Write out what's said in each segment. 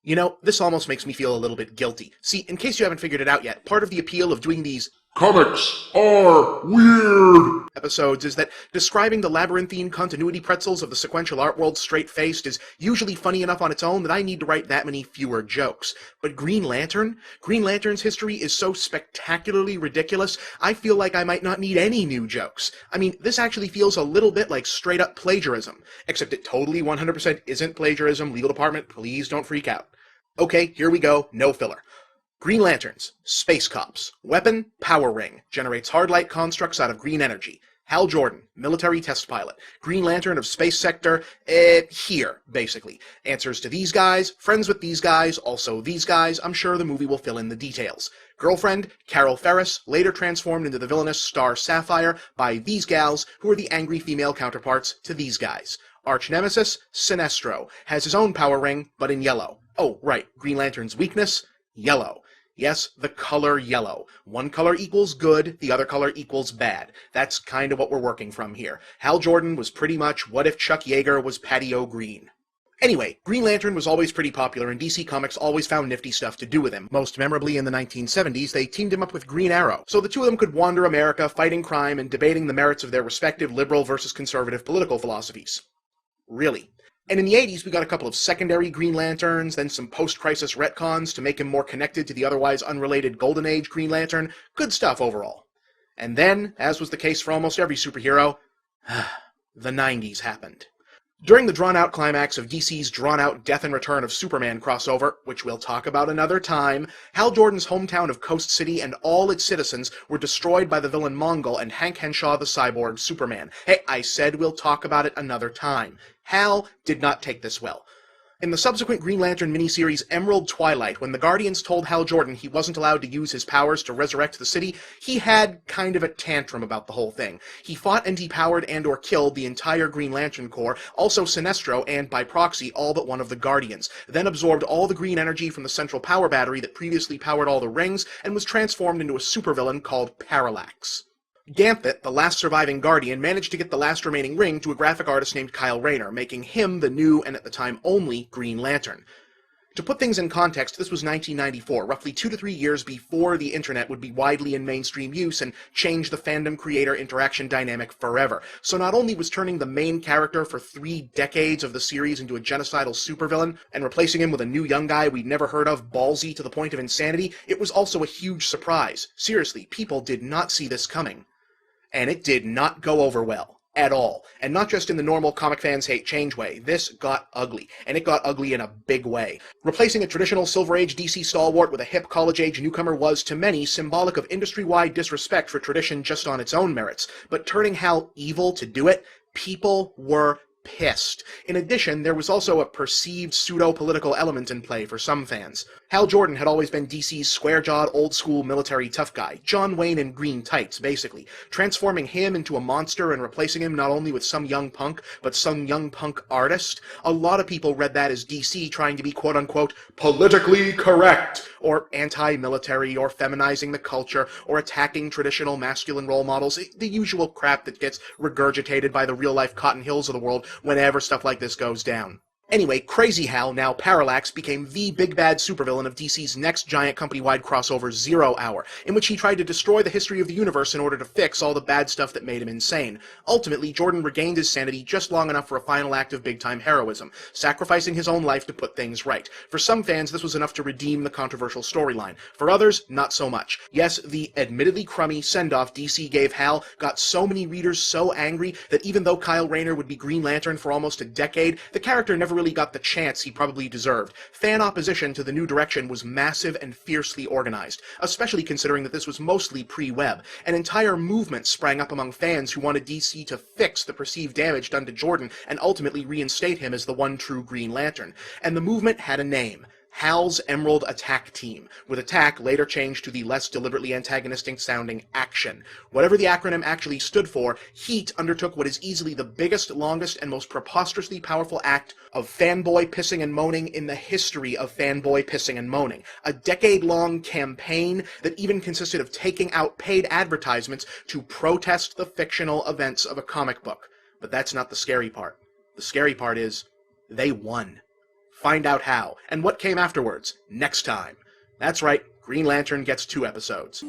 You know, this almost makes me feel a little bit guilty. See, in case you haven't figured it out yet, part of the appeal of doing these comics are weird episodes is that describing the labyrinthine continuity pretzels of the sequential art world straight-faced is usually funny enough on its own that I need to write that many fewer jokes. But Green Lantern's history is so spectacularly ridiculous, I feel like I might not need any new jokes. I mean, this actually feels a little bit like straight-up plagiarism, except it totally 100% isn't plagiarism. Legal department, please don't freak out. Okay, here we go, no filler. Green Lanterns, space cops, weapon, power ring, generates hard light constructs out of green energy. Hal Jordan, military test pilot, Green Lantern of space sector, here, basically. Answers to these guys, friends with these guys, also these guys. I'm sure the movie will fill in the details. Girlfriend, Carol Ferris, later transformed into the villainous star Sapphire by these gals, who are the angry female counterparts to these guys. Arch nemesis, Sinestro, has his own power ring, but in yellow. Oh, right, Green Lantern's weakness, yellow. Yes, the color yellow. One color equals good, the other color equals bad. That's kind of what we're working from here. Hal Jordan was pretty much what if Chuck Yeager was Patty O'Green. Anyway, Green Lantern was always pretty popular, and DC Comics always found nifty stuff to do with him. Most memorably in the 1970s, they teamed him up with Green Arrow, so the two of them could wander America fighting crime and debating the merits of their respective liberal versus conservative political philosophies. Really. And in the 80s, we got a couple of secondary Green Lanterns, then some post-crisis retcons to make him more connected to the otherwise unrelated Golden Age Green Lantern. Good stuff overall. And then, as was the case for almost every superhero, the 90s happened. During the drawn-out climax of DC's drawn-out Death and Return of Superman crossover, which we'll talk about another time, Hal Jordan's hometown of Coast City and all its citizens were destroyed by the villain Mongol and Hank Henshaw the cyborg Superman. Hey, I said we'll talk about it another time. Hal did not take this well. In the subsequent Green Lantern miniseries Emerald Twilight, when the Guardians told Hal Jordan he wasn't allowed to use his powers to resurrect the city, he had kind of a tantrum about the whole thing. He fought and depowered and or killed the entire Green Lantern Corps, also Sinestro, and by proxy all but one of the Guardians, then absorbed all the green energy from the central power battery that previously powered all the rings, and was transformed into a supervillain called Parallax. Gambit, the last surviving Guardian, managed to get the last remaining ring to a graphic artist named Kyle Rayner, making him the new, and at the time only, Green Lantern. To put things in context, this was 1994, roughly 2 to 3 years before the internet would be widely in mainstream use and change the fandom-creator interaction dynamic forever. So not only was turning the main character for 3 decades of the series into a genocidal supervillain, and replacing him with a new young guy we'd never heard of, ballsy to the point of insanity, it was also a huge surprise. Seriously, people did not see this coming. And it did not go over well. At all. And not just in the normal comic fans hate change way. This got ugly. And it got ugly in a big way. Replacing a traditional Silver Age DC stalwart with a hip college-age newcomer was, to many, symbolic of industry-wide disrespect for tradition just on its own merits. But turning Hal evil to do it, people were pissed. In addition, there was also a perceived pseudo-political element in play for some fans. Hal Jordan had always been DC's square-jawed, old-school military tough guy, John Wayne in green tights, basically. Transforming him into a monster and replacing him not only with some young punk, but some young punk artist, a lot of people read that as DC trying to be quote-unquote politically correct, or anti-military, or feminizing the culture, or attacking traditional masculine role models, the usual crap that gets regurgitated by the real-life Cotton Hills of the world whenever stuff like this goes down. Anyway, Crazy Hal, now Parallax, became the big bad supervillain of DC's next giant company-wide crossover, 0 Hour, in which he tried to destroy the history of the universe in order to fix all the bad stuff that made him insane. Ultimately, Jordan regained his sanity just long enough for a final act of big-time heroism, sacrificing his own life to put things right. For some fans, this was enough to redeem the controversial storyline. For others, not so much. Yes, the admittedly crummy send-off DC gave Hal got so many readers so angry that even though Kyle Rayner would be Green Lantern for almost a decade, the character never really got the chance he probably deserved. Fan opposition to the new direction was massive and fiercely organized, especially considering that this was mostly pre-web. An entire movement sprang up among fans who wanted DC to fix the perceived damage done to Jordan and ultimately reinstate him as the one true Green Lantern. And the movement had a name. Hal's Emerald Attack Team, with attack later changed to the less deliberately antagonistic-sounding Action. Whatever the acronym actually stood for, HEAT undertook what is easily the biggest, longest, and most preposterously powerful act of fanboy pissing and moaning in the history of fanboy pissing and moaning. A decade-long campaign that even consisted of taking out paid advertisements to protest the fictional events of a comic book. But that's not the scary part. The scary part is, they won. Find out how, and what came afterwards, next time. That's right, Green Lantern gets 2 episodes.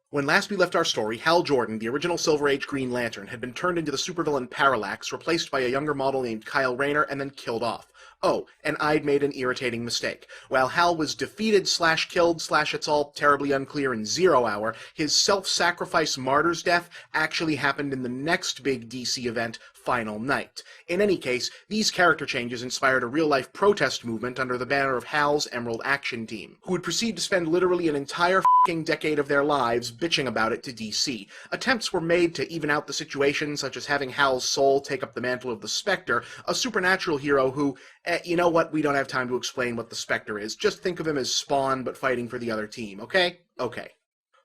When last we left our story, Hal Jordan, the original Silver Age Green Lantern, had been turned into the supervillain Parallax, replaced by a younger model named Kyle Rayner, and then killed off. Oh, and I'd made an irritating mistake. While Hal was defeated/killed/ it's all terribly unclear in 0 Hour, his self-sacrifice martyr's death actually happened in the next big DC event, Final Night. In any case, these character changes inspired a real-life protest movement under the banner of Hal's Emerald Action Team, who would proceed to spend literally an entire f***ing decade of their lives bitching about it to DC. Attempts were made to even out the situation, such as having Hal's soul take up the mantle of the Spectre, a supernatural hero who, you know what, we don't have time to explain what the Spectre is. Just think of him as Spawn, but fighting for the other team, okay? Okay.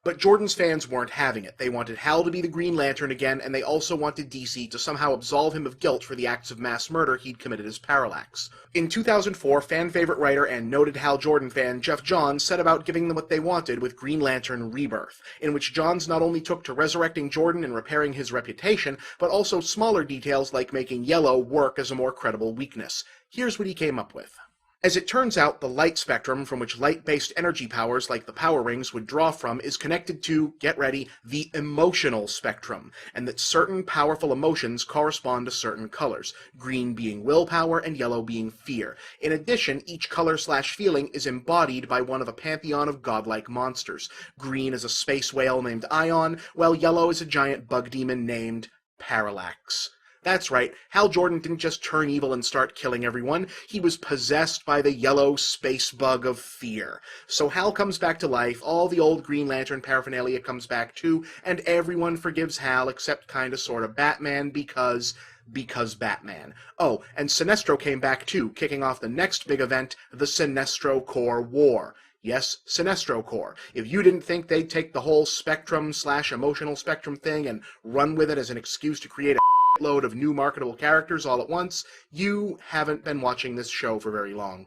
But Jordan's fans weren't having it. They wanted Hal to be the Green Lantern again, and they also wanted DC to somehow absolve him of guilt for the acts of mass murder he'd committed as Parallax. In 2004, fan-favorite writer and noted Hal Jordan fan Jeff Johns set about giving them what they wanted with Green Lantern Rebirth, in which Johns not only took to resurrecting Jordan and repairing his reputation, but also smaller details like making yellow work as a more credible weakness. Here's what he came up with. As it turns out, the light spectrum from which light-based energy powers like the power rings would draw from is connected to, get ready, the emotional spectrum, and that certain powerful emotions correspond to certain colors, green being willpower and yellow being fear. In addition, each color/feeling is embodied by one of a pantheon of godlike monsters. Green is a space whale named Ion, while yellow is a giant bug demon named Parallax. That's right, Hal Jordan didn't just turn evil and start killing everyone, he was possessed by the yellow space bug of fear. So Hal comes back to life, all the old Green Lantern paraphernalia comes back too, and everyone forgives Hal except kinda sorta Batman because Batman. Oh, and Sinestro came back too, kicking off the next big event, the Sinestro Corps War. Yes, Sinestro Corps. If you didn't think they'd take the whole spectrum/emotional spectrum thing and run with it as an excuse to create a load of new marketable characters all at once, you haven't been watching this show for very long.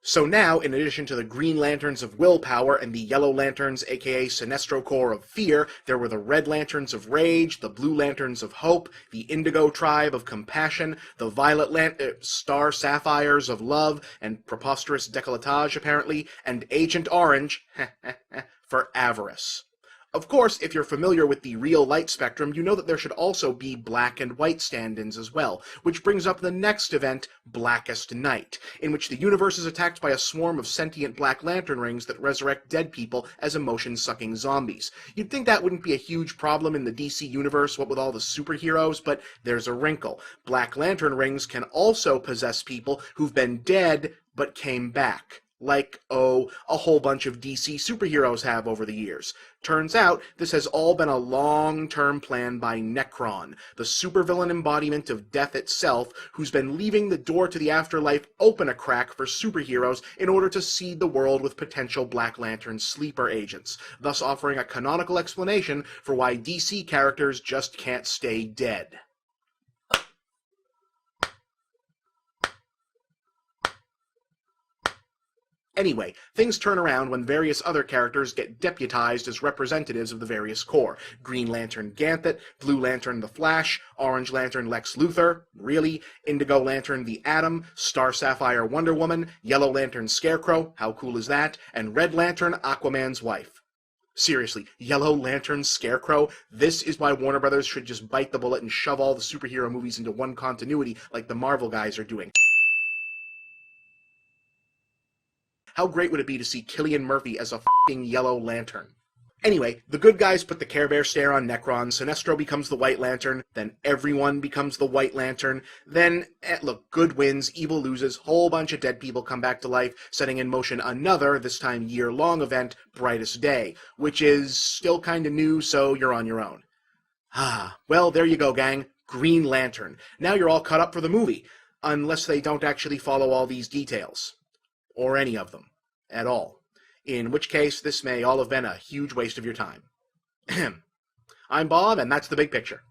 So now, in addition to the Green Lanterns of Willpower and the Yellow Lanterns, aka Sinestro Corps of Fear, there were the Red Lanterns of Rage, the Blue Lanterns of Hope, the Indigo Tribe of Compassion, the Violet Star Sapphires of Love and Preposterous Décolletage, apparently, and Agent Orange, for Avarice. Of course, if you're familiar with the real light spectrum, you know that there should also be black and white stand-ins as well, which brings up the next event, Blackest Night, in which the universe is attacked by a swarm of sentient Black Lantern rings that resurrect dead people as emotion-sucking zombies. You'd think that wouldn't be a huge problem in the DC universe, what with all the superheroes, but there's a wrinkle. Black Lantern rings can also possess people who've been dead but came back. Like, a whole bunch of DC superheroes have over the years. Turns out, this has all been a long-term plan by Nekron, the supervillain embodiment of death itself, who's been leaving the door to the afterlife open a crack for superheroes in order to seed the world with potential Black Lantern sleeper agents, thus offering a canonical explanation for why DC characters just can't stay dead. Anyway, things turn around when various other characters get deputized as representatives of the various corps. Green Lantern Ganthet, Blue Lantern the Flash, Orange Lantern Lex Luthor, really, Indigo Lantern the Atom, Star Sapphire Wonder Woman, Yellow Lantern Scarecrow, how cool is that, and Red Lantern Aquaman's wife. Seriously, Yellow Lantern Scarecrow? This is why Warner Brothers should just bite the bullet and shove all the superhero movies into one continuity like the Marvel guys are doing. How great would it be to see Cillian Murphy as a f***ing Yellow Lantern? Anyway, the good guys put the Care Bear stare on Nekron, Sinestro becomes the White Lantern, then everyone becomes the White Lantern, then, look, good wins, evil loses, whole bunch of dead people come back to life, setting in motion another, this time year-long event, Brightest Day, which is still kinda new, so you're on your own. Well, there you go, gang. Green Lantern. Now you're all caught up for the movie, unless they don't actually follow all these details. Or any of them. At all. In which case, this may all have been a huge waste of your time. I'm Bob, and that's the big picture.